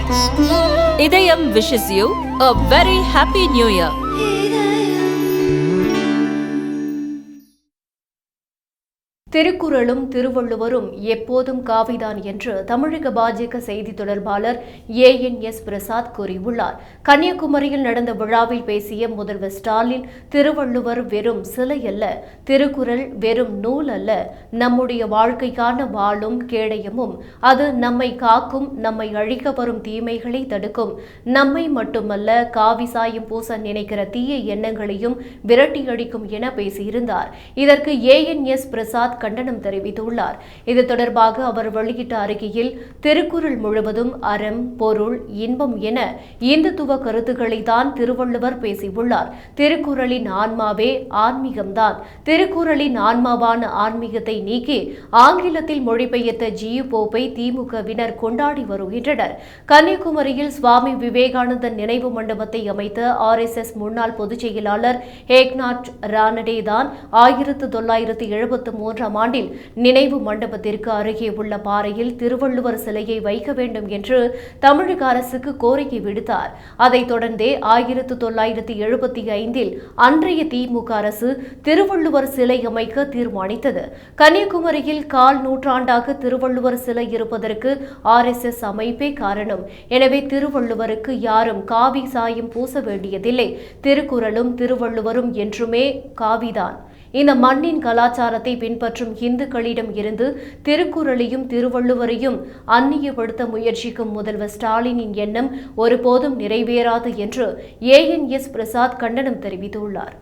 இதயம் wishes you a very happy new year. திருக்குறளும் திருவள்ளுவரும் எப்போதும் காவிதான் என்று தமிழக பாஜக செய்தி தொடர்பாளர் ANS பிரசாத் கூறியுள்ளார். கன்னியாகுமரியில் நடந்த விழாவில் பேசிய முதல்வர் ஸ்டாலின், திருவள்ளுவர் வெறும் சிலை அல்ல, திருக்குறள் வெறும் நூல் அல்ல, நம்முடைய வாழ்க்கைக்கான வாளும் கேடயமும். அது நம்மை காக்கும், நம்மை அழிக்க வரும் தீமைகளை தடுக்கும். நம்மை மட்டுமல்ல, காவி சாயம் பூச நினைக்கிற தீய எண்ணங்களையும் விரட்டி அடிக்கும் என பேசியிருந்தார். இதற்கு ANS பிரசாத் கண்டனம் தெரிவித்துள்ளார். இது தொடர்பாக அவர் வெளியிட்ட அறிக்கையில், திருக்குறள் முழுவதும் அறம், பொருள், இன்பம் என இந்துத்துவ கருத்துக்களை தான் திருவள்ளுவர் பேசியுள்ளார். திருக்குறளின் ஆன்மாவே ஆன்மீகம்தான். திருக்குறளின் ஆன்மாவான ஆன்மீகத்தை நீக்கி ஆங்கிலத்தில் மொழிபெயர்த்த ஜியு போப்பை திமுகவினர் கொண்டாடி வருகின்றனர். கன்னியாகுமரியில் சுவாமி விவேகானந்தர் நினைவு மண்டபத்தை அமைத்த RSS முன்னாள் பொதுச் செயலாளர் ஏக்நாத் ரானடே தான் 1973 ஆண்டில் நினைவு மண்டபத்திற்கு அருகே உள்ள பாறையில் திருவள்ளுவர் சிலையை வைக்க வேண்டும் என்று தமிழக அரசுக்கு கோரிக்கை விடுத்தார். அதைத் தொடர்ந்தே 1975 அன்றைய திமுக அரசு திருவள்ளுவர் சிலை அமைக்க தீர்மானித்தது. கன்னியாகுமரியில் கால் நூற்றாண்டாக திருவள்ளுவர் சிலை இருப்பதற்கு RSS அமைப்பே காரணம். எனவே திருவள்ளுவருக்கு யாரும் காவி சாயம் பூச வேண்டியதில்லை. திருக்குறளும் திருவள்ளுவரும் என்றுமே காவிதான். இந்த மண்ணின் கலாச்சாரத்தை பின்பற்றும் இந்துக்களிடம் இருந்து திருக்குறளையும் திருவள்ளுவரையும் அந்நியப்படுத்த முயற்சிக்கும் முதல்வர் ஸ்டாலினின் எண்ணம் ஒருபோதும் நிறைவேறாது என்று ANS பிரசாத் கண்டனம் தெரிவித்துள்ளார்.